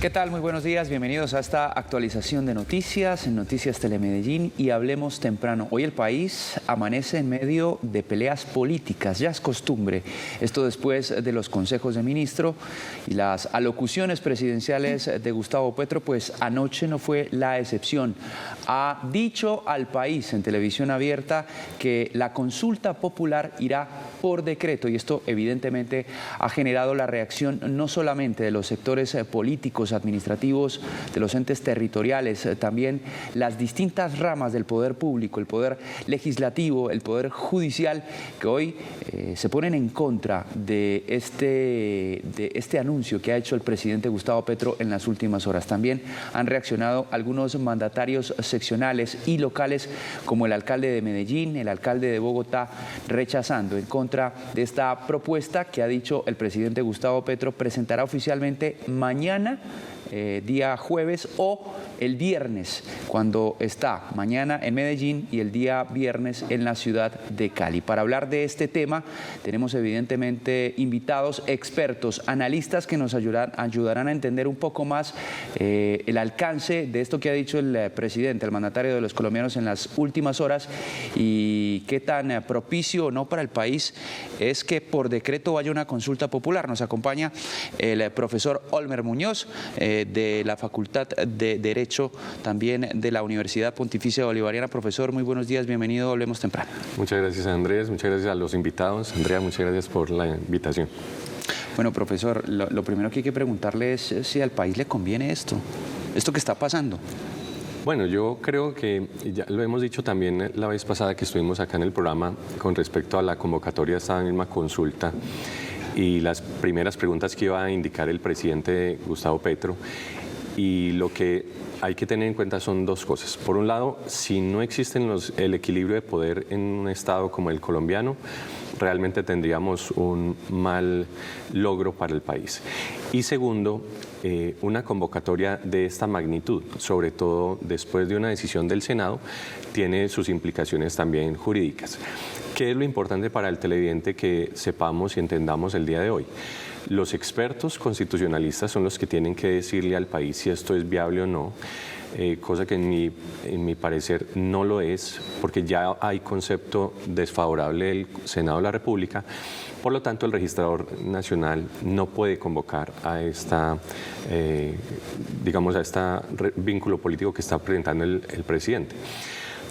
¿Qué tal? Muy buenos días, bienvenidos a esta actualización de noticias en Noticias Telemedellín y Hablemos Temprano. Hoy el país amanece en medio de peleas políticas, ya es costumbre. Esto después de los consejos de ministro y las alocuciones presidenciales de Gustavo Petro, pues anoche no fue la excepción. Ha dicho al país en televisión abierta que la consulta popular irá por decreto y esto evidentemente ha generado la reacción no solamente de los sectores políticos, administrativos, de los entes territoriales, también las distintas ramas del poder público, el poder legislativo, el poder judicial, que hoy se ponen en contra de este anuncio que ha hecho el presidente Gustavo Petro en las últimas horas. También han reaccionado algunos mandatarios seccionales y locales, como el alcalde de Medellín, el alcalde de Bogotá, rechazando en contra de esta propuesta que ha dicho el presidente Gustavo Petro presentará oficialmente mañana, día jueves, o el viernes, cuando está mañana en Medellín y el día viernes en la ciudad de Cali. Para hablar de este tema tenemos evidentemente invitados, expertos, analistas que nos ayudarán a entender un poco más el alcance de esto que ha dicho el presidente, el mandatario de los colombianos en las últimas horas, y qué tan propicio o no para el país es que por decreto vaya una consulta popular. Nos acompaña el profesor Olmer Muñoz, de la Facultad de Derecho, también de la Universidad Pontificia Bolivariana. Profesor, muy buenos días, bienvenido a Hablemos Temprano. Muchas gracias, Andrés, muchas gracias a los invitados. Andrea, muchas gracias por la invitación. Bueno, profesor, lo primero que hay que preguntarle es si al país le conviene esto que está pasando. Bueno, yo creo que ya lo hemos dicho también la vez pasada que estuvimos acá en el programa con respecto a la convocatoria de esta misma consulta y las primeras preguntas que iba a indicar el presidente Gustavo Petro. Y lo que hay que tener en cuenta son dos cosas. Por un lado, si no existe el equilibrio de poder en un estado como el colombiano, realmente tendríamos un mal logro para el país. Y segundo, una convocatoria de esta magnitud, sobre todo después de una decisión del Senado, tiene sus implicaciones también jurídicas. ¿Qué es lo importante para el televidente que sepamos y entendamos el día de hoy? Los expertos constitucionalistas son los que tienen que decirle al país si esto es viable o no, cosa que en mi parecer no lo es, porque ya hay concepto desfavorable del Senado de la República. Por lo tanto, el registrador nacional no puede convocar a esta, vínculo político que está presentando el presidente.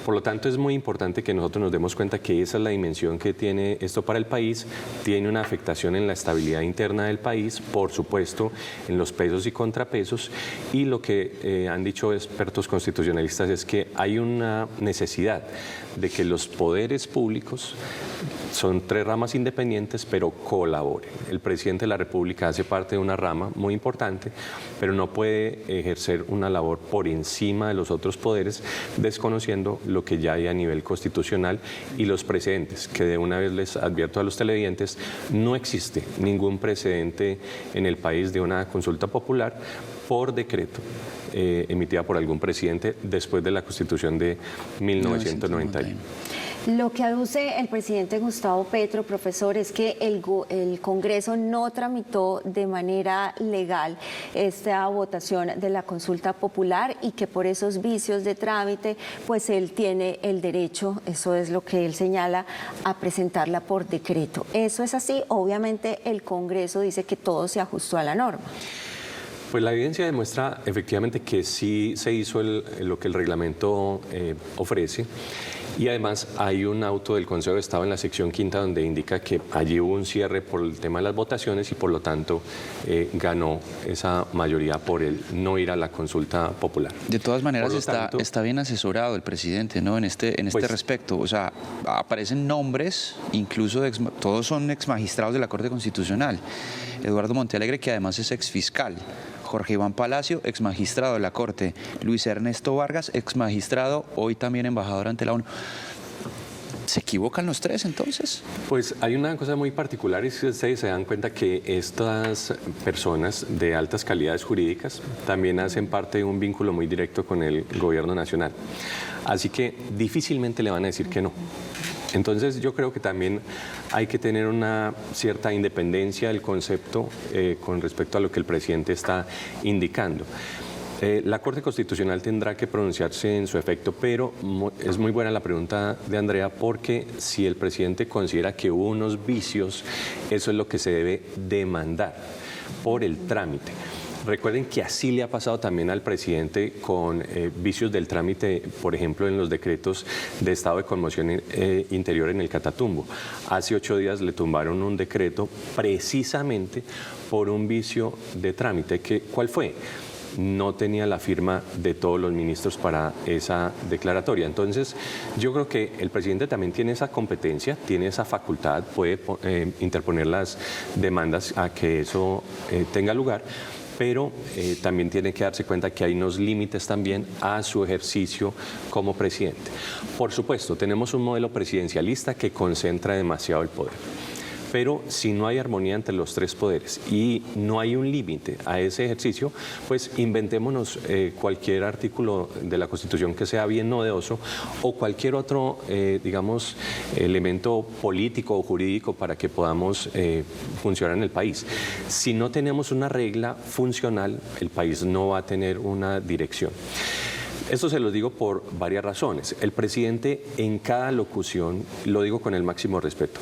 Por lo tanto, es muy importante que nosotros nos demos cuenta que esa es la dimensión que tiene esto para el país. Tiene una afectación en la estabilidad interna del país, por supuesto, en los pesos y contrapesos. Y lo que han dicho expertos constitucionalistas es que hay una necesidad de que los poderes públicos, son tres ramas independientes, pero colaboren. El presidente de la República hace parte de una rama muy importante, pero no puede ejercer una labor por encima de los otros poderes, desconociendo lo que ya hay a nivel constitucional y los precedentes, que de una vez les advierto a los televidentes, no existe ningún precedente en el país de una consulta popular por decreto emitida por algún presidente después de la Constitución de 1991. Lo que aduce el presidente Gustavo Petro, profesor, es que el Congreso no tramitó de manera legal esta votación de la consulta popular y que por esos vicios de trámite, pues él tiene el derecho, eso es lo que él señala, a presentarla por decreto. ¿Eso es así? Obviamente el Congreso dice que todo se ajustó a la norma. Pues la evidencia demuestra efectivamente que sí se hizo lo que el reglamento ofrece. Y además hay un auto del Consejo de Estado en la sección quinta donde indica que allí hubo un cierre por el tema de las votaciones y por lo tanto ganó esa mayoría por el no ir a la consulta popular. De todas maneras está bien asesorado el presidente, ¿no? En este respecto. O sea, aparecen nombres, incluso todos son exmagistrados de la Corte Constitucional. Eduardo Montealegre, que además es exfiscal. Jorge Iván Palacio, exmagistrado de la Corte. Luis Ernesto Vargas, exmagistrado, hoy también embajador ante la ONU. ¿Se equivocan los tres entonces? Pues hay una cosa muy particular, y si ustedes se dan cuenta que estas personas de altas calidades jurídicas también hacen parte de un vínculo muy directo con el gobierno nacional. Así que difícilmente le van a decir que no. Entonces yo creo que también hay que tener una cierta independencia del concepto con respecto a lo que el presidente está indicando. La Corte Constitucional tendrá que pronunciarse en su efecto, pero es muy buena la pregunta de Andrea, porque si el presidente considera que hubo unos vicios, eso es lo que se debe demandar por el trámite. Recuerden que así le ha pasado también al presidente con vicios del trámite, por ejemplo, en los decretos de estado de conmoción interior en el Catatumbo. Hace 8 días le tumbaron un decreto precisamente por un vicio de trámite. ¿Cuál fue? No tenía la firma de todos los ministros para esa declaratoria. Entonces, yo creo que el presidente también tiene esa competencia, tiene esa facultad, puede interponer las demandas a que eso tenga lugar, pero también tiene que darse cuenta que hay unos límites también a su ejercicio como presidente. Por supuesto, tenemos un modelo presidencialista que concentra demasiado el poder. Pero si no hay armonía entre los 3 poderes y no hay un límite a ese ejercicio, pues inventémonos cualquier artículo de la Constitución que sea bien novedoso o cualquier otro, digamos, elemento político o jurídico para que podamos funcionar en el país. Si no tenemos una regla funcional, el país no va a tener una dirección. Esto se lo digo por varias razones. El presidente en cada locución, lo digo con el máximo respeto,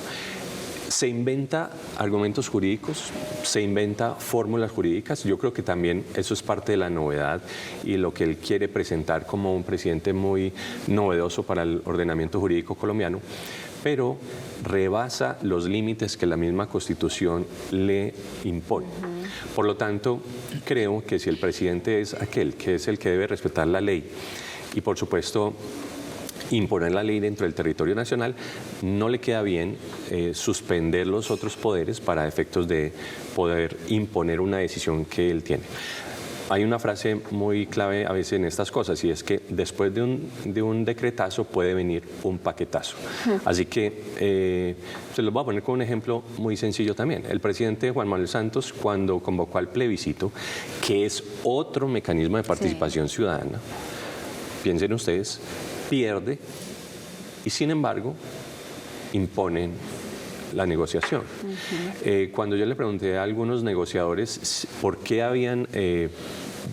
se inventa argumentos jurídicos, se inventa fórmulas jurídicas. Yo creo que también eso es parte de la novedad y lo que él quiere presentar como un presidente muy novedoso para el ordenamiento jurídico colombiano, pero rebasa los límites que la misma Constitución le impone. Por lo tanto, creo que si el presidente es aquel que es el que debe respetar la ley y, por supuesto, imponer la ley dentro del territorio nacional, no le queda bien suspender los otros poderes para efectos de poder imponer una decisión que él tiene. Hay una frase muy clave a veces en estas cosas y es que después de un decretazo puede venir un paquetazo. Así que se los voy a poner con un ejemplo muy sencillo también. El presidente Juan Manuel Santos, cuando convocó al plebiscito, que es otro mecanismo de participación ciudadana, piensen ustedes, pierde y sin embargo imponen la negociación. Cuando yo le pregunté a algunos negociadores por qué habían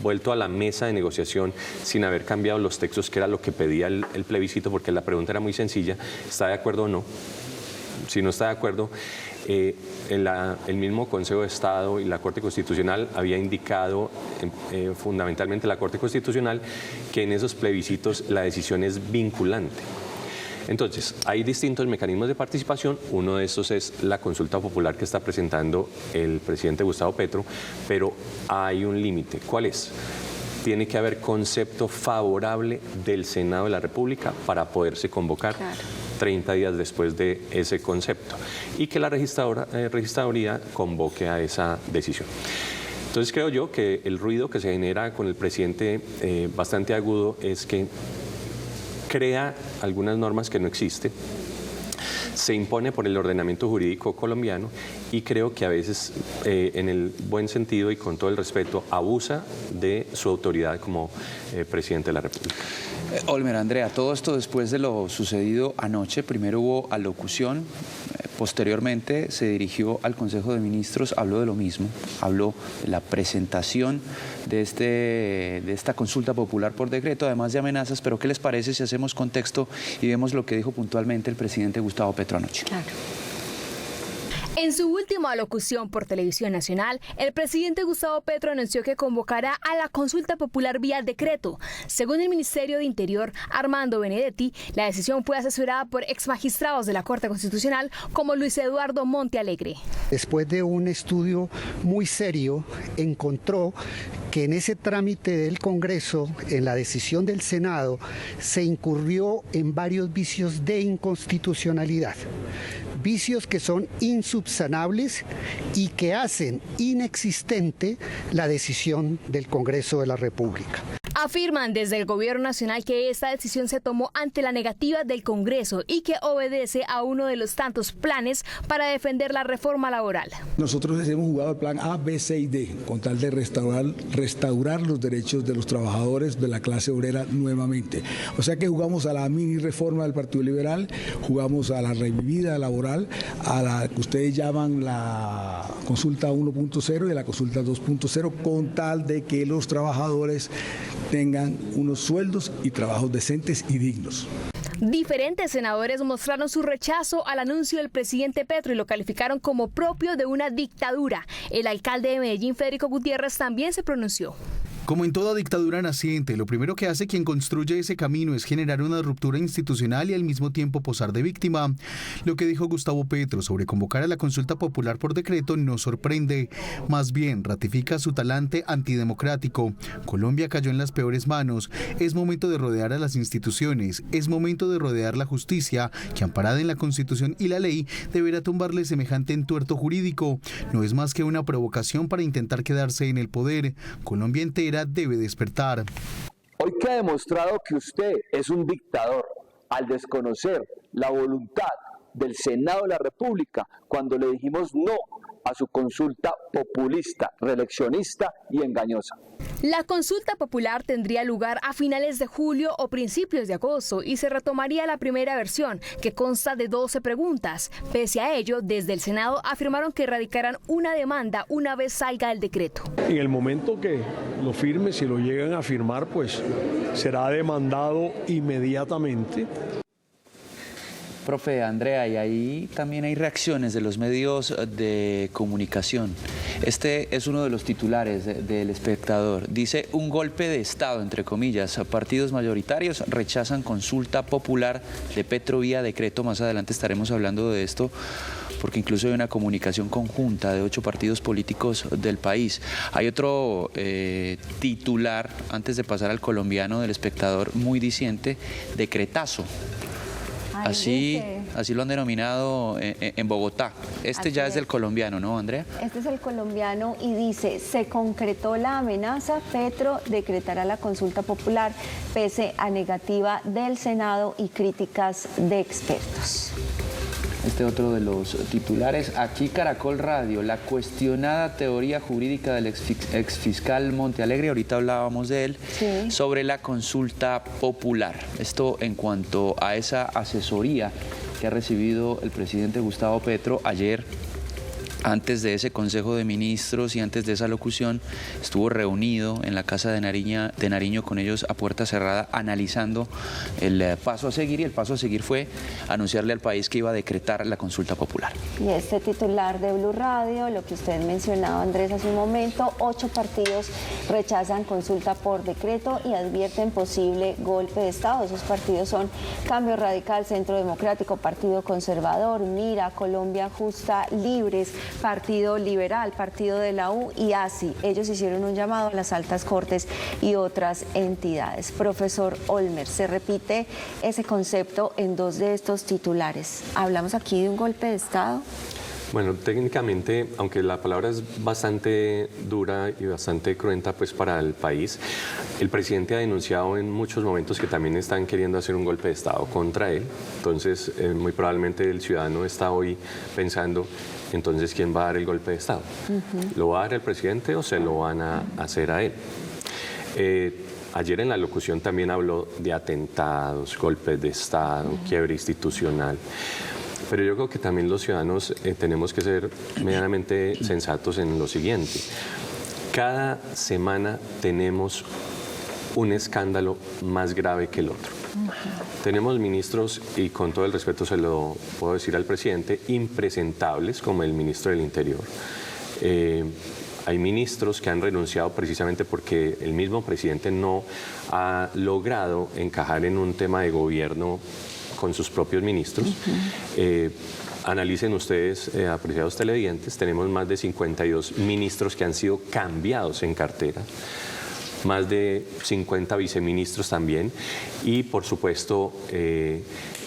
vuelto a la mesa de negociación sin haber cambiado los textos, que era lo que pedía el plebiscito, porque la pregunta era muy sencilla, ¿está de acuerdo o no? Si no está de acuerdo, el mismo Consejo de Estado y la Corte Constitucional había indicado, fundamentalmente la Corte Constitucional, que en esos plebiscitos la decisión es vinculante. Entonces, hay distintos mecanismos de participación, uno de estos es la consulta popular que está presentando el presidente Gustavo Petro, pero hay un límite. ¿Cuál es? Tiene que haber concepto favorable del Senado de la República para poderse convocar 30 días después de ese concepto y que la registraduría convoque a esa decisión. Entonces creo yo que el ruido que se genera con el presidente bastante agudo es que crea algunas normas que no existen, se impone por el ordenamiento jurídico colombiano y creo que a veces, en el buen sentido y con todo el respeto, abusa de su autoridad como presidente de la República. Olmer, Andrea, todo esto después de lo sucedido anoche. Primero hubo alocución, posteriormente se dirigió al Consejo de Ministros, habló de lo mismo, habló de la presentación de esta consulta popular por decreto, además de amenazas. Pero ¿qué les parece si hacemos contexto y vemos lo que dijo puntualmente el presidente Gustavo Petro anoche? Claro. En su última alocución por Televisión Nacional, el presidente Gustavo Petro anunció que convocará a la consulta popular vía decreto. Según el Ministerio de Interior, Armando Benedetti, la decisión fue asesorada por exmagistrados de la Corte Constitucional como Luis Eduardo Montealegre. Después de un estudio muy serio, encontró que en ese trámite del Congreso, en la decisión del Senado, se incurrió en varios vicios de inconstitucionalidad. Vicios que son insubsanables y que hacen inexistente la decisión del Congreso de la República. Afirman desde el Gobierno Nacional que esta decisión se tomó ante la negativa del Congreso y que obedece a uno de los tantos planes para defender la reforma laboral. Nosotros hemos jugado el plan A, B, C y D con tal de restaurar los derechos de los trabajadores de la clase obrera nuevamente. O sea que jugamos a la mini reforma del Partido Liberal, jugamos a la revivida laboral, a la que ustedes llaman la consulta 1.0 y a la consulta 2.0 con tal de que los trabajadores tengan unos sueldos y trabajos decentes y dignos. Diferentes senadores mostraron su rechazo al anuncio del presidente Petro y lo calificaron como propio de una dictadura. El alcalde de Medellín, Federico Gutiérrez, también se pronunció. Como en toda dictadura naciente, lo primero que hace quien construye ese camino es generar una ruptura institucional y al mismo tiempo posar de víctima. Lo que dijo Gustavo Petro sobre convocar a la consulta popular por decreto no sorprende, más bien ratifica su talante antidemocrático. Colombia cayó en las peores manos. Es momento de rodear a las instituciones, es momento de rodear la justicia, que amparada en la Constitución y la ley, deberá tumbarle semejante entuerto jurídico. No es más que una provocación para intentar quedarse en el poder. Colombia entera debe despertar. Hoy queda demostrado que usted es un dictador al desconocer la voluntad del Senado de la República cuando le dijimos no a su consulta populista, reeleccionista y engañosa. La consulta popular tendría lugar a finales de julio o principios de agosto y se retomaría la primera versión, que consta de 12 preguntas. Pese a ello, desde el Senado afirmaron que radicarán una demanda una vez salga el decreto. En el momento que lo firme, si lo llegan a firmar, pues será demandado inmediatamente. Profe Andrea, y ahí también hay reacciones de los medios de comunicación. Este es uno de los titulares del Espectador. Dice, un golpe de Estado, entre comillas. Partidos mayoritarios rechazan consulta popular de Petro vía decreto. Más adelante estaremos hablando de esto, porque incluso hay una comunicación conjunta de 8 partidos políticos del país. Hay otro titular, antes de pasar al colombiano del Espectador, muy diciente, decretazo. Así lo han denominado en Bogotá. Este ya es del colombiano, ¿no, Andrea? Este es el colombiano y dice, se concretó la amenaza, Petro decretará la consulta popular pese a negativa del Senado y críticas de expertos. Este otro de los titulares, aquí Caracol Radio, la cuestionada teoría jurídica del exfiscal Montealegre, ahorita hablábamos de él, sí, sobre la consulta popular. Esto en cuanto a esa asesoría que ha recibido el presidente Gustavo Petro ayer. Antes de ese Consejo de Ministros y antes de esa locución, estuvo reunido en la Casa de Nariño con ellos a puerta cerrada, analizando el paso a seguir, y el paso a seguir fue anunciarle al país que iba a decretar la consulta popular. Y este titular de Blue Radio, lo que usted mencionaba, Andrés, hace un momento, 8 partidos rechazan consulta por decreto y advierten posible golpe de Estado. Esos partidos son Cambio Radical, Centro Democrático, Partido Conservador, Mira, Colombia Justa, Libres, Partido Liberal, Partido de la U y ASI. Ellos hicieron un llamado a las altas cortes y otras entidades. Profesor Olmer, se repite ese concepto en 2 de estos titulares. ¿Hablamos aquí de un golpe de Estado? Bueno, técnicamente, aunque la palabra es bastante dura y bastante cruenta pues para el país, el presidente ha denunciado en muchos momentos que también están queriendo hacer un golpe de Estado contra él. Entonces, muy probablemente el ciudadano está hoy pensando, entonces, ¿quién va a dar el golpe de Estado? ¿Lo va a dar el presidente o se lo van a hacer a él? Ayer en la locución también habló de atentados, golpes de Estado, quiebre institucional. Pero yo creo que también los ciudadanos tenemos que ser medianamente sensatos en lo siguiente. Cada semana tenemos un escándalo más grave que el otro. Tenemos ministros, y con todo el respeto se lo puedo decir al presidente, impresentables, como el ministro del Interior. Hay ministros que han renunciado precisamente porque el mismo presidente no ha logrado encajar en un tema de gobierno con sus propios ministros. Analicen ustedes, apreciados televidentes, tenemos más de 52 ministros que han sido cambiados en cartera, más de 50 viceministros también, y por supuesto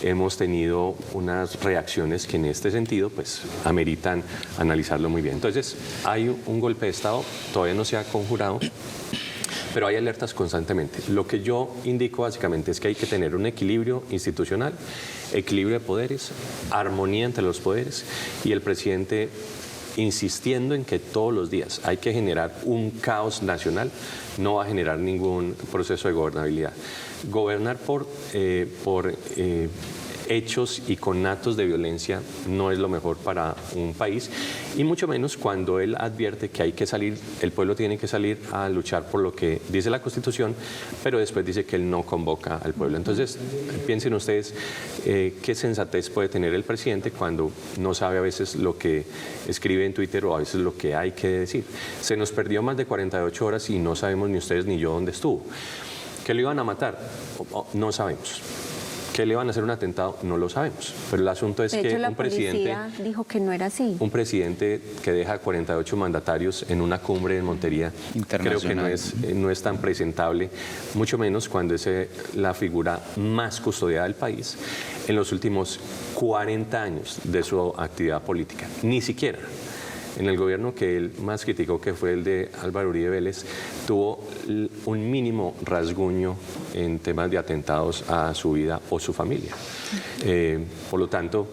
hemos tenido unas reacciones que en este sentido pues ameritan analizarlo muy bien. Entonces hay un golpe de Estado, todavía no se ha conjurado, pero hay alertas constantemente. Lo que yo indico básicamente es que hay que tener un equilibrio institucional, equilibrio de poderes, armonía entre los poderes, y el presidente insistiendo en que todos los días hay que generar un caos nacional, no va a generar ningún proceso de gobernabilidad. Gobernar por hechos y conatos de violencia no es lo mejor para un país, y mucho menos cuando él advierte que hay que salir, el pueblo tiene que salir a luchar por lo que dice la Constitución, pero después dice que él no convoca al pueblo. Entonces, piensen ustedes qué sensatez puede tener el presidente cuando no sabe a veces lo que escribe en Twitter o a veces lo que hay que decir. Se nos perdió más de 48 horas y no sabemos ni ustedes ni yo dónde estuvo. ¿Que lo iban a matar? No sabemos. ¿Que le iban a hacer un atentado? No lo sabemos. Pero el asunto es que un presidente dijo que no era así. Un presidente que deja 48 mandatarios en una cumbre en Montería, creo que no es tan presentable, mucho menos cuando es la figura más custodiada del país en los últimos 40 años de su actividad política. Ni siquiera en el gobierno que él más criticó, que fue el de Álvaro Uribe Vélez, tuvo un mínimo rasguño en temas de atentados a su vida o su familia. Por lo tanto,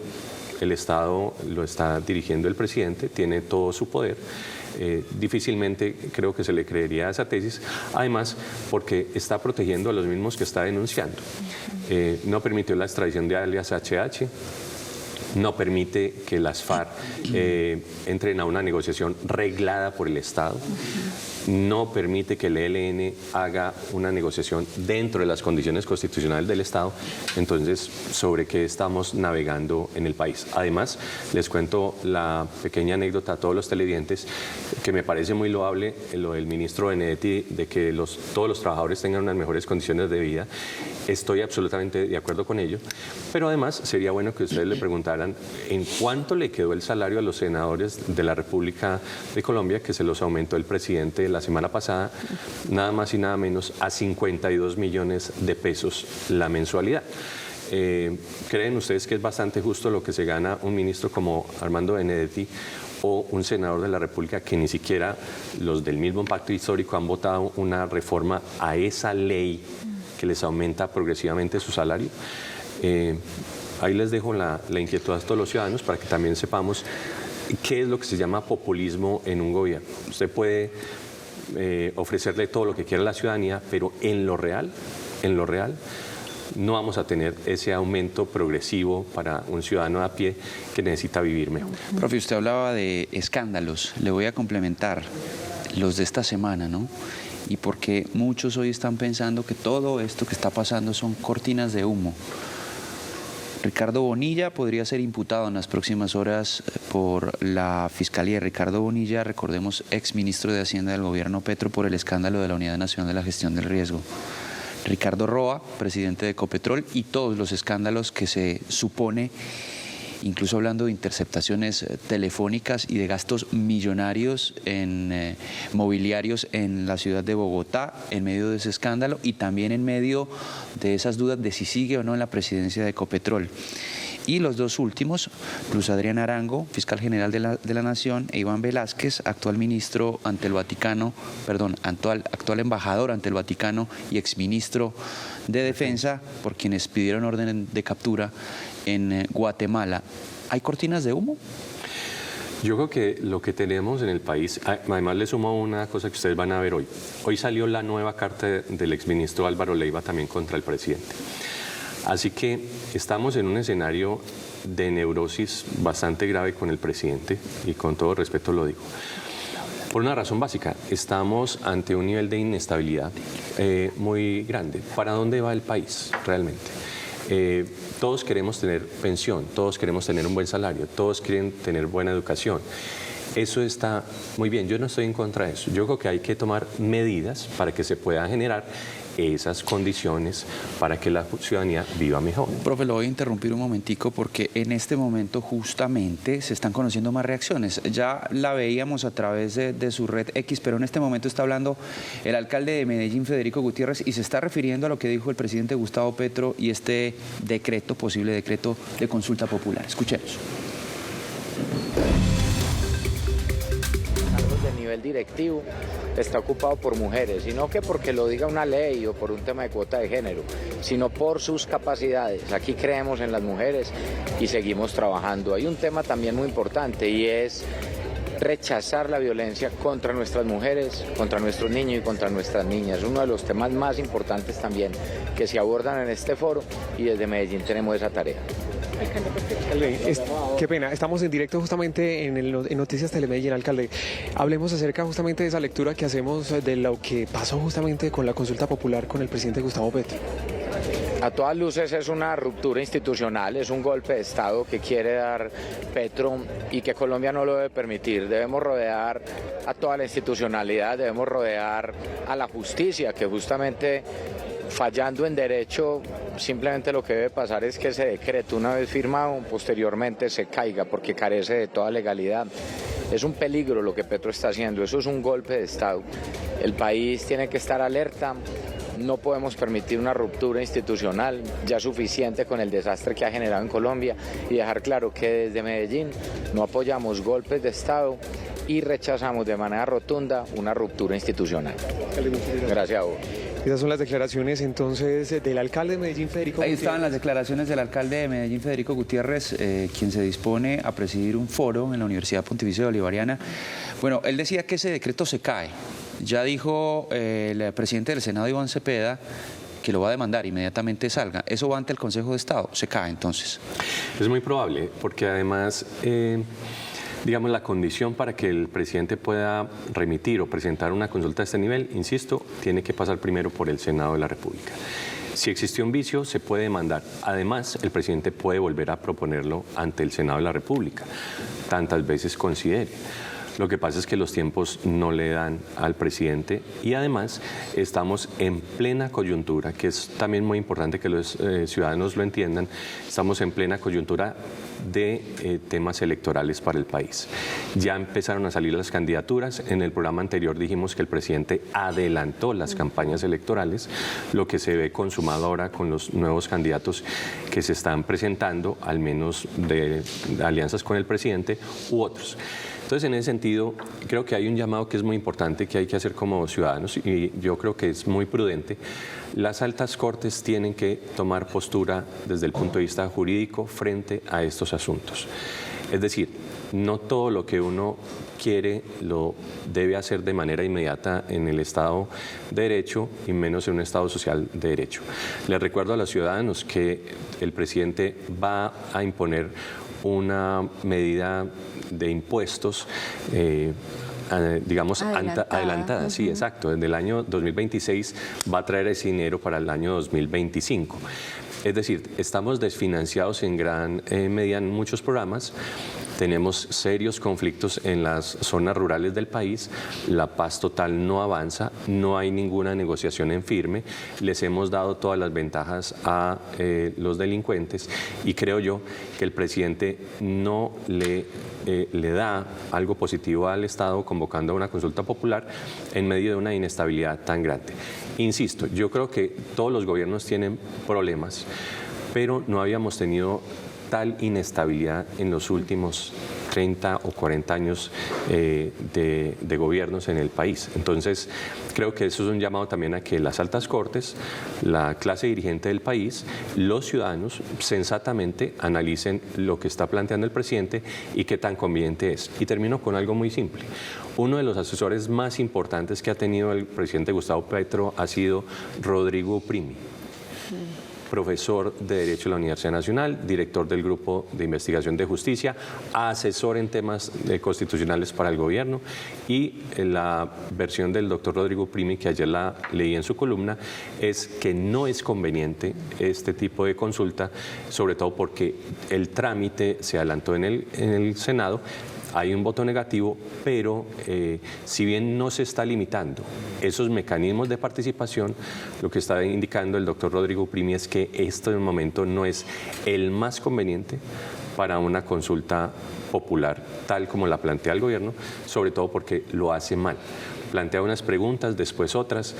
el Estado lo está dirigiendo el presidente, tiene todo su poder. Difícilmente creo que se le creería esa tesis, además porque está protegiendo a los mismos que está denunciando. No permitió la extradición de alias HH, no permite que las FARC entren a una negociación reglada por el Estado, no permite que el ELN haga una negociación dentro de las condiciones constitucionales del Estado. Entonces, ¿sobre qué estamos navegando en el país? Además, les cuento la pequeña anécdota a todos los televidentes, que me parece muy loable lo del ministro Benedetti, de que todos los trabajadores tengan unas mejores condiciones de vida. Estoy absolutamente de acuerdo con ello, pero además sería bueno que ustedes le preguntaran en cuánto le quedó el salario a los senadores de la República de Colombia, que se los aumentó el presidente la semana pasada, nada más y nada menos a 52 millones de pesos la mensualidad. ¿Creen ustedes que es bastante justo lo que se gana un ministro como Armando Benedetti o un senador de la República, que ni siquiera los del mismo pacto histórico han votado una reforma a esa ley que les aumenta progresivamente su salario? Ahí les dejo la inquietud a todos los ciudadanos para que también sepamos qué es lo que se llama populismo en un gobierno. Usted puede ofrecerle todo lo que quiera a la ciudadanía, pero en lo real, no vamos a tener ese aumento progresivo para un ciudadano a pie que necesita vivir mejor. Profe, usted hablaba de escándalos. Le voy a complementar los de esta semana, ¿no? Y porque muchos hoy están pensando que todo esto que está pasando son cortinas de humo. Ricardo Bonilla podría ser imputado en las próximas horas por la Fiscalía. Ricardo Bonilla, recordemos, exministro de Hacienda del gobierno Petro por el escándalo de la Unidad Nacional de la Gestión del Riesgo. Ricardo Roa, presidente de Ecopetrol, y todos los escándalos que se supone, incluso hablando de interceptaciones telefónicas y de gastos millonarios en mobiliarios en la ciudad de Bogotá, en medio de ese escándalo y también en medio de esas dudas de si sigue o no en la presidencia de Ecopetrol. Y los dos últimos, Luz Adriana Arango, fiscal general de la Nación, e Iván Velázquez, actual ministro ante el Vaticano, actual embajador ante el Vaticano y exministro de Defensa, por quienes pidieron orden de captura en Guatemala. ¿Hay cortinas de humo? Yo creo que lo que tenemos en el país, además le sumo una cosa que ustedes van a ver hoy. Hoy salió la nueva carta del exministro Álvaro Leiva también contra el presidente. Así que estamos en un escenario de neurosis bastante grave con el presidente, y con todo respeto lo digo. Por una razón básica, estamos ante un nivel de inestabilidad muy grande. ¿Para dónde va el país realmente? Todos queremos tener pensión, todos queremos tener un buen salario, todos quieren tener buena educación. Eso está muy bien, yo no estoy en contra de eso. Yo creo que hay que tomar medidas para que se puedan generar esas condiciones para que la ciudadanía viva mejor. Profe, lo voy a interrumpir un momentico porque en este momento justamente se están conociendo más reacciones. Ya la veíamos a través de su red X, pero en este momento está hablando el alcalde de Medellín, Federico Gutiérrez, y se está refiriendo a lo que dijo el presidente Gustavo Petro y este decreto, posible decreto de consulta popular. Escuchemos. nivel directivo está ocupado por mujeres, y no que porque lo diga una ley o por un tema de cuota de género, sino por sus capacidades. Aquí creemos en las mujeres y seguimos trabajando. Hay un tema también muy importante y es rechazar la violencia contra nuestras mujeres, contra nuestros niños y contra nuestras niñas. Es uno de los temas más importantes también que se abordan en este foro y desde Medellín tenemos esa tarea. Alcalde, qué pena, estamos en directo justamente en Noticias Telemedellín, alcalde. Hablemos acerca justamente de esa lectura que hacemos de lo que pasó justamente con la consulta popular con el presidente Gustavo Petro. A todas luces es una ruptura institucional, es un golpe de Estado que quiere dar Petro y que Colombia no lo debe permitir. Debemos rodear a toda la institucionalidad, debemos rodear a la justicia, que justamente fallando en derecho, simplemente lo que debe pasar es que ese decreto, una vez firmado, posteriormente se caiga porque carece de toda legalidad. Es un peligro lo que Petro está haciendo, eso es un golpe de Estado. El país tiene que estar alerta. No podemos permitir una ruptura institucional, ya suficiente con el desastre que ha generado en Colombia, y dejar claro que desde Medellín no apoyamos golpes de Estado y rechazamos de manera rotunda una ruptura institucional. Gracias a vos. Esas son las declaraciones entonces del alcalde de Medellín, Federico Ahí Gutiérrez. estaban las declaraciones del alcalde de Medellín, Federico Gutiérrez, quien se dispone a presidir un foro en la Universidad Pontificia Bolivariana. Bueno, él decía que ese decreto se cae. Ya dijo el presidente del Senado, Iván Cepeda, que lo va a demandar inmediatamente salga. Eso va ante el Consejo de Estado, se cae entonces. Es muy probable, porque además, digamos, la condición para que el presidente pueda remitir o presentar una consulta a este nivel, insisto, tiene que pasar primero por el Senado de la República. Si existió un vicio, se puede demandar. Además, el presidente puede volver a proponerlo ante el Senado de la República, tantas veces considere. Lo que pasa es que los tiempos no le dan al presidente y además estamos en plena coyuntura, que es también muy importante que los ciudadanos lo entiendan, estamos en plena coyuntura de temas electorales para el país. Ya empezaron a salir las candidaturas. En el programa anterior dijimos que el presidente adelantó las campañas electorales, lo que se ve consumado ahora con los nuevos candidatos que se están presentando, al menos de alianzas con el presidente u otros. Entonces, en ese sentido, creo que hay un llamado que es muy importante que hay que hacer como ciudadanos y yo creo que es muy prudente. Las altas cortes tienen que tomar postura desde el punto de vista jurídico frente a estos asuntos. Es decir, no todo lo que uno quiere lo debe hacer de manera inmediata en el Estado de Derecho y menos en un Estado social de derecho. Les recuerdo a los ciudadanos que el presidente va a imponer una medida de impuestos, digamos, adelantada. Sí, exacto. Desde el año 2026 va a traer ese dinero para el año 2025. Es decir, estamos desfinanciados en gran medida en muchos programas. Tenemos serios conflictos en las zonas rurales del país, la paz total no avanza, no hay ninguna negociación en firme, les hemos dado todas las ventajas a los delincuentes y creo yo que el presidente no le da algo positivo al Estado convocando a una consulta popular en medio de una inestabilidad tan grande. Insisto, yo creo que todos los gobiernos tienen problemas, pero no habíamos tenido tal inestabilidad en los últimos 30 o 40 años de gobiernos en el país. Entonces, creo que eso es un llamado también a que las altas cortes, la clase dirigente del país, los ciudadanos sensatamente analicen lo que está planteando el presidente y qué tan conveniente es. Y termino con algo muy simple. Uno de los asesores más importantes que ha tenido el presidente Gustavo Petro ha sido Rodrigo Primi, profesor de Derecho de la Universidad Nacional, director del Grupo de Investigación de Justicia, asesor en temas constitucionales para el gobierno, y la versión del doctor Rodrigo Primi, que ayer la leí en su columna, es que no es conveniente este tipo de consulta, sobre todo porque el trámite se adelantó en el Senado. Hay un voto negativo, pero si bien no se está limitando esos mecanismos de participación, lo que está indicando el doctor Rodrigo Primi es que esto en el momento no es el más conveniente para una consulta popular, tal como la plantea el gobierno, sobre todo porque lo hace mal. Plantea unas preguntas, después otras,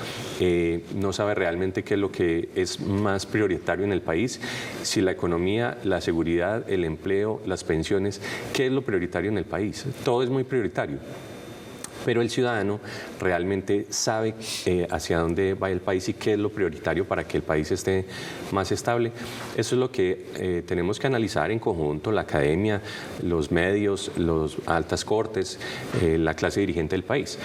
no sabe realmente qué es lo que es más prioritario en el país, si la economía, la seguridad, el empleo, las pensiones, qué es lo prioritario en el país. Todo es muy prioritario. pero el ciudadano realmente sabe hacia dónde va el país y qué es lo prioritario para que el país esté más estable. Eso es lo que tenemos que analizar en conjunto, la academia, los medios, las altas cortes, la clase dirigente del país,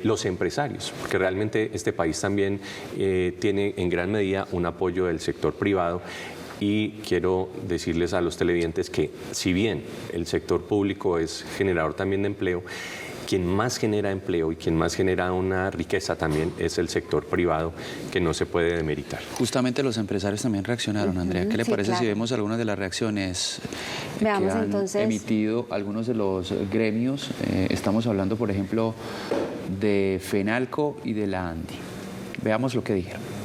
los empresarios, porque realmente este país también tiene en gran medida un apoyo del sector privado. Y quiero decirles a los televidentes que si bien el sector público es generador también de empleo, quien más genera empleo y quien más genera una riqueza también es el sector privado, que no se puede demeritar. Justamente los empresarios también reaccionaron, Andrea. ¿Qué le parece si vemos algunas de las reacciones que han emitido algunos de los gremios? Estamos hablando, por ejemplo, de FENALCO y de la ANDI. Veamos lo que dijeron.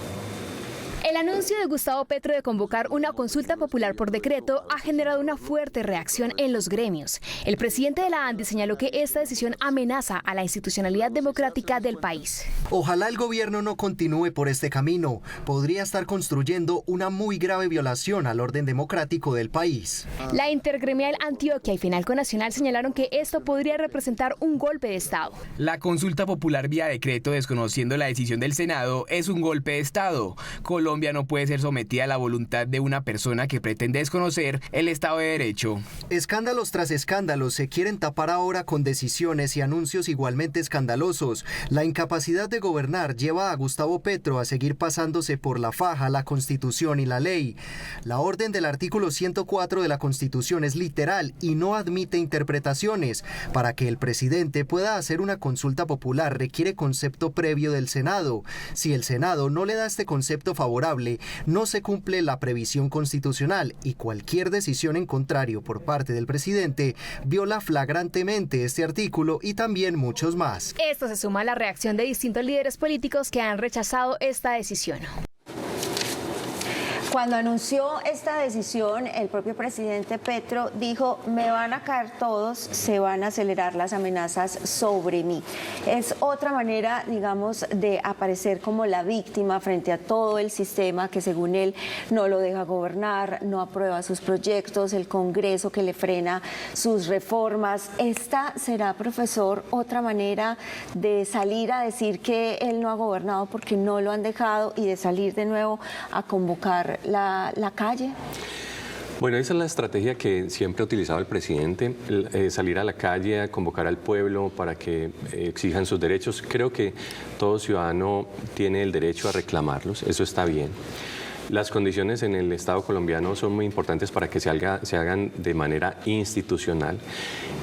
El anuncio de Gustavo Petro de convocar una consulta popular por decreto ha generado una fuerte reacción en los gremios. El presidente de la ANDI señaló que esta decisión amenaza a la institucionalidad democrática del país. Ojalá el gobierno no continúe por este camino. Podría estar construyendo una muy grave violación al orden democrático del país. La Intergremial Antioquia y FENALCO Nacional señalaron que esto podría representar un golpe de Estado. La consulta popular vía decreto, desconociendo la decisión del Senado, es un golpe de Estado. Colombia no puede ser sometida a la voluntad de una persona que pretende desconocer el Estado de Derecho. Escándalos tras escándalos se quieren tapar ahora con decisiones y anuncios igualmente escandalosos. La incapacidad de gobernar lleva a Gustavo Petro a seguir pasándose por la faja la Constitución y la ley. La orden del artículo 104 de la Constitución es literal y no admite interpretaciones. Para que el presidente pueda hacer una consulta popular requiere concepto previo del Senado. Si el Senado no le da este concepto favorable, no se cumple la previsión constitucional y cualquier decisión en contrario por parte del presidente viola flagrantemente este artículo y también muchos más. Esto se suma a la reacción de distintos líderes políticos que han rechazado esta decisión. Cuando anunció esta decisión, el propio presidente Petro dijo: me van a caer todos, se van a acelerar las amenazas sobre mí. Es otra manera, digamos, de aparecer como la víctima frente a todo el sistema que, según él, no lo deja gobernar, no aprueba sus proyectos, el Congreso que le frena sus reformas. ¿Esta será, profesor, otra manera de salir a decir que él no ha gobernado porque no lo han dejado y de salir de nuevo a convocar la calle? Bueno, esa es la estrategia que siempre ha utilizado el presidente, salir a la calle, a convocar al pueblo para que exijan sus derechos. Creo que todo ciudadano tiene el derecho a reclamarlos, eso está bien. Las condiciones en el Estado colombiano son muy importantes para que se hagan de manera institucional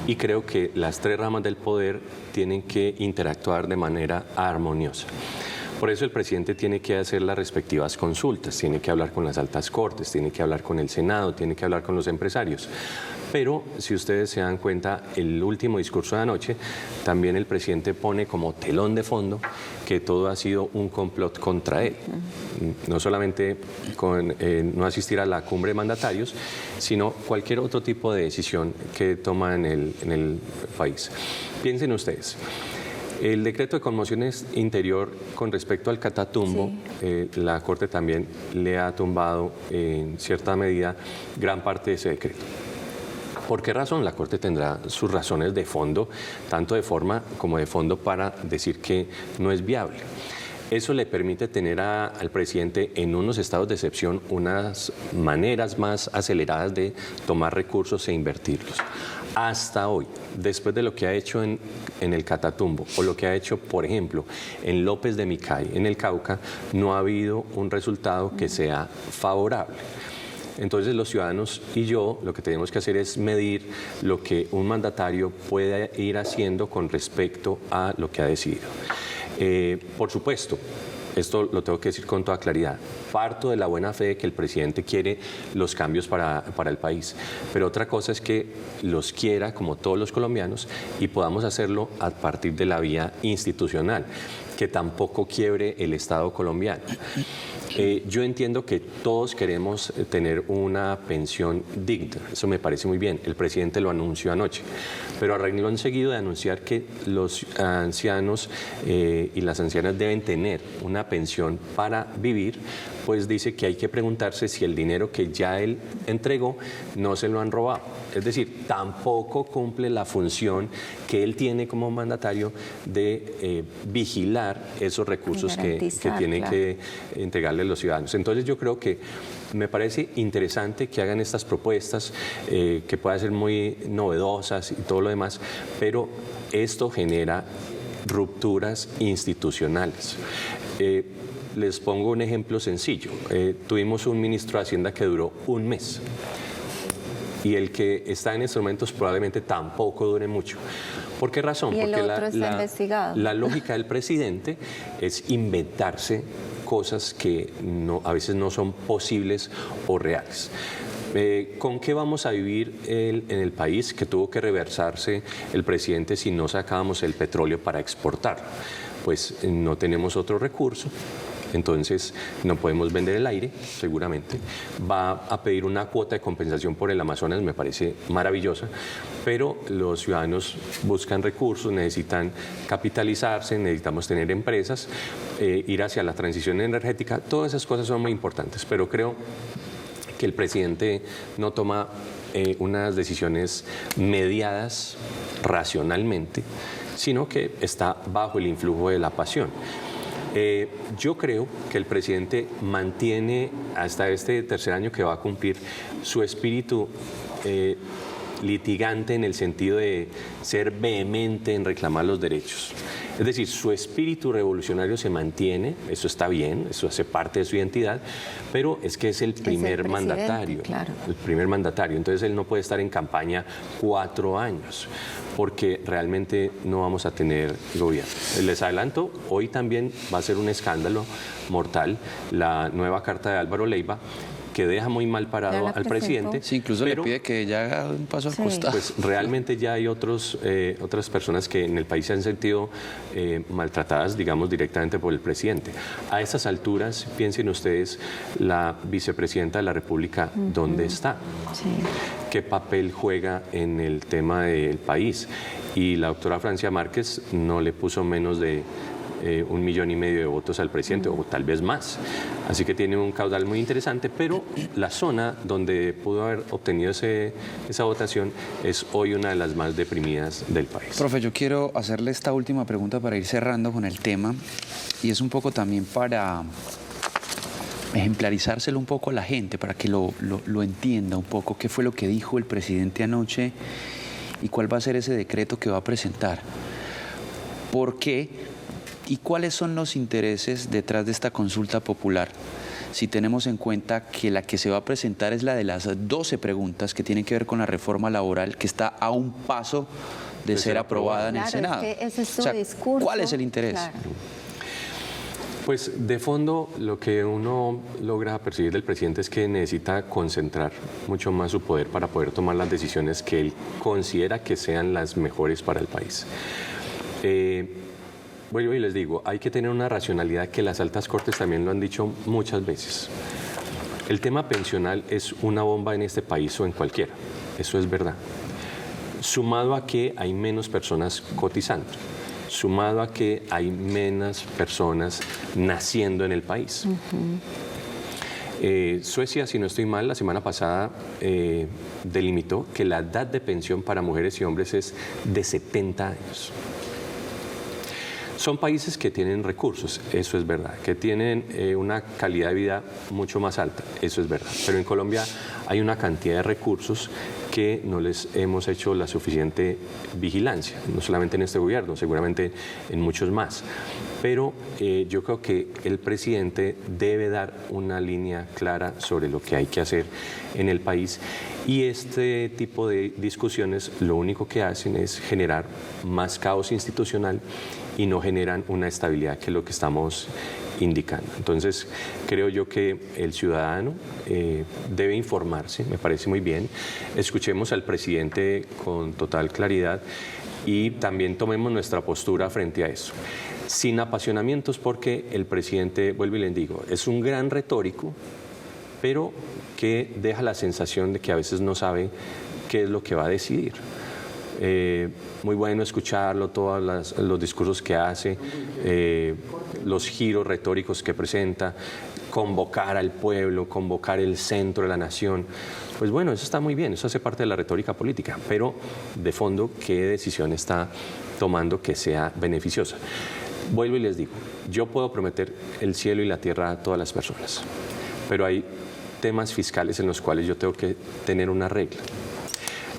y creo que las tres ramas del poder tienen que interactuar de manera armoniosa. Por eso el presidente tiene que hacer las respectivas consultas, tiene que hablar con las altas cortes, tiene que hablar con el Senado, tiene que hablar con los empresarios. Pero si ustedes se dan cuenta, el último discurso de anoche, también el presidente pone como telón de fondo que todo ha sido un complot contra él. No solamente con no asistir a la cumbre de mandatarios, sino cualquier otro tipo de decisión que toma en el país. Piensen ustedes. El decreto de conmoción interior con respecto al Catatumbo, la Corte también le ha tumbado en cierta medida gran parte de ese decreto. ¿Por qué razón? La Corte tendrá sus razones de fondo, tanto de forma como de fondo, para decir que no es viable. Eso le permite tener al presidente en unos estados de excepción unas maneras más aceleradas de tomar recursos e invertirlos. Hasta hoy, después de lo que ha hecho en el Catatumbo o lo que ha hecho, por ejemplo, en López de Micay, en el Cauca, no ha habido un resultado que sea favorable. Entonces los ciudadanos y yo lo que tenemos que hacer es medir lo que un mandatario puede ir haciendo con respecto a lo que ha decidido. Por supuesto, esto lo tengo que decir con toda claridad, parto de la buena fe de que el presidente quiere los cambios para el país, pero otra cosa es que los quiera como todos los colombianos y podamos hacerlo a partir de la vía institucional, que tampoco quiebre el Estado colombiano. Yo entiendo que todos queremos tener una pensión digna, eso me parece muy bien, el presidente lo anunció anoche, pero a renglón seguido de anunciar que los ancianos y las ancianas deben tener una pensión para vivir, pues dice que hay que preguntarse si el dinero que ya él entregó no se lo han robado. Es decir, tampoco cumple la función que él tiene como mandatario de vigilar esos recursos que tienen que entregarle a los ciudadanos. Entonces yo creo que me parece interesante que hagan estas propuestas, que puedan ser muy novedosas y todo lo demás, pero esto genera rupturas institucionales. Les pongo un ejemplo sencillo. Tuvimos un ministro de Hacienda que duró un mes y el que está en estos momentos probablemente tampoco dure mucho. ¿Por qué razón? Y el porque otro está investigado. La lógica del presidente es inventarse cosas que a veces no son posibles o reales. ¿Con qué vamos a vivir en el país que tuvo que reversarse el presidente si no sacábamos el petróleo para exportarlo? Pues no tenemos otro recurso. Entonces no podemos vender el aire, seguramente. Va a pedir una cuota de compensación por el Amazonas, me parece maravillosa, pero los ciudadanos buscan recursos, necesitan capitalizarse, necesitamos tener empresas, ir hacia la transición energética, todas esas cosas son muy importantes, pero creo que el presidente no toma unas decisiones mediadas racionalmente, sino que está bajo el influjo de la pasión. Yo creo que el presidente mantiene hasta este tercer año que va a cumplir su espíritu litigante en el sentido de ser vehemente en reclamar los derechos. Es decir, su espíritu revolucionario se mantiene, eso está bien, eso hace parte de su identidad, pero es que es el primer mandatario, claro. El primer mandatario, entonces él no puede estar en campaña 4 años, porque realmente no vamos a tener gobierno. Les adelanto, hoy también va a ser un escándalo mortal la nueva carta de Álvaro Leiva, que deja muy mal parado al presidente. Sí, incluso le pide que ya haga un paso al costado. Pues realmente ya hay otras personas que en el país se han sentido maltratadas, digamos, directamente por el presidente. A estas alturas, piensen ustedes, la vicepresidenta de la República, ¿dónde está? Sí. ¿Qué papel juega en el tema del país? Y la doctora Francia Márquez no le puso menos de 1,5 millones de votos al presidente, o tal vez más. Así que tiene un caudal muy interesante, pero la zona donde pudo haber obtenido esa votación es hoy una de las más deprimidas del país. Profe, yo quiero hacerle esta última pregunta para ir cerrando con el tema, y es un poco también para ejemplarizárselo un poco a la gente, para que lo entienda un poco, qué fue lo que dijo el presidente anoche y cuál va a ser ese decreto que va a presentar. ¿Por qué? ¿Y cuáles son los intereses detrás de esta consulta popular? Si tenemos en cuenta que la que se va a presentar es la de las 12 preguntas que tienen que ver con la reforma laboral, que está a un paso de ser aprobada en el Senado. Es que ese es su discurso. ¿Cuál es el interés? Claro. Pues de fondo lo que uno logra percibir del presidente es que necesita concentrar mucho más su poder para poder tomar las decisiones que él considera que sean las mejores para el país. Bueno, y les digo, hay que tener una racionalidad que las altas cortes también lo han dicho muchas veces. El tema pensional es una bomba en este país o en cualquiera, eso es verdad. Sumado a que hay menos personas cotizando, sumado a que hay menos personas naciendo en el país. Suecia, si no estoy mal, la semana pasada delimitó que la edad de pensión para mujeres y hombres es de 70 años. Son países que tienen recursos, eso es verdad, que tienen una calidad de vida mucho más alta, eso es verdad. Pero en Colombia hay una cantidad de recursos que no les hemos hecho la suficiente vigilancia, no solamente en este gobierno, seguramente en muchos más. Pero yo creo que el presidente debe dar una línea clara sobre lo que hay que hacer en el país, y este tipo de discusiones lo único que hacen es generar más caos institucional y no generan una estabilidad, que es lo que estamos indicando. Entonces, creo yo que el ciudadano debe informarse, me parece muy bien. Escuchemos al presidente con total claridad y también tomemos nuestra postura frente a eso. sin apasionamientos, porque el presidente, vuelvo y les digo, es un gran retórico, pero que deja la sensación de que a veces no sabe qué es lo que va a decidir. Muy bueno escucharlo, todos los discursos que hace, los giros retóricos que presenta, convocar al pueblo, convocar el centro de la nación. Pues bueno, eso está muy bien, eso hace parte de la retórica política, pero de fondo, ¿qué decisión está tomando que sea beneficiosa? Vuelvo y les digo, yo puedo prometer el cielo y la tierra a todas las personas, pero hay temas fiscales en los cuales yo tengo que tener una regla.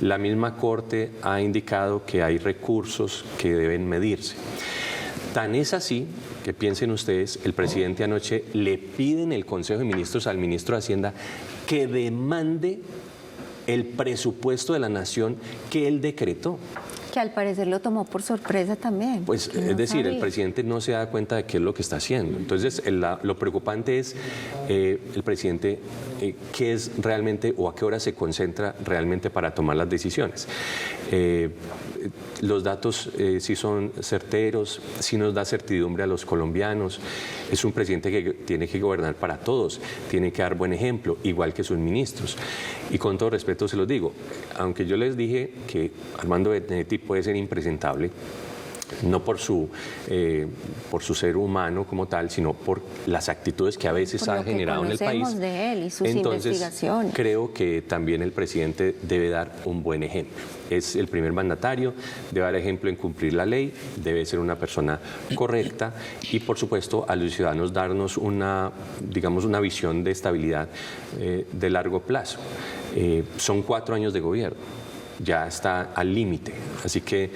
La misma Corte ha indicado que hay recursos que deben medirse. Tan es así que piensen ustedes, el presidente anoche le pide en el Consejo de Ministros al ministro de Hacienda que demande el presupuesto de la nación que él decretó. Que al parecer lo tomó por sorpresa también. Pues es decir, el presidente no se da cuenta de qué es lo que está haciendo. Entonces, lo preocupante es el presidente qué es realmente o a qué hora se concentra realmente para tomar las decisiones. Los datos sí son certeros, sí nos da certidumbre a los colombianos. Es un presidente que tiene que gobernar para todos, tiene que dar buen ejemplo, igual que sus ministros. Y con todo respeto se los digo, aunque yo les dije que Armando Benedetti puede ser impresentable, no por su ser humano como tal, sino por las actitudes que a veces ha generado en el país. De él y sus Entonces, investigaciones. creo que también el presidente debe dar un buen ejemplo. Es el primer mandatario, debe dar ejemplo en cumplir la ley, debe ser una persona correcta y, por supuesto, a los ciudadanos darnos una visión de estabilidad de largo plazo. Son 4 años de gobierno. Ya está al límite. Así que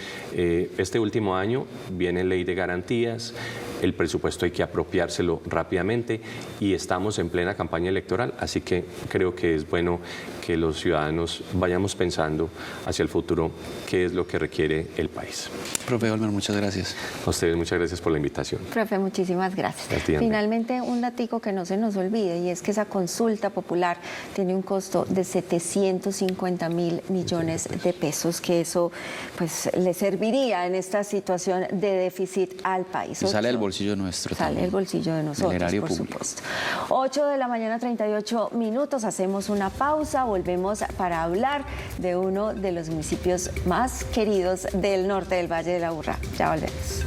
este último año viene ley de garantías, el presupuesto hay que apropiárselo rápidamente y estamos en plena campaña electoral, así que creo que es bueno que los ciudadanos vayamos pensando hacia el futuro qué es lo que requiere el país. Profe Olmer, muchas gracias. A ustedes muchas gracias por la invitación. Profe, muchísimas gracias. Finalmente, un datico que no se nos olvide, y es que esa consulta popular tiene un costo de 750.000 millones de pesos, que eso pues le serviría en esta situación de déficit al país. Y sale del bolsillo nuestro. Sale del bolsillo de nosotros, por supuesto. 8:38 a.m, hacemos una pausa, volvemos para hablar de uno de los municipios más queridos del norte del Valle de la Aburrá. Ya volvemos.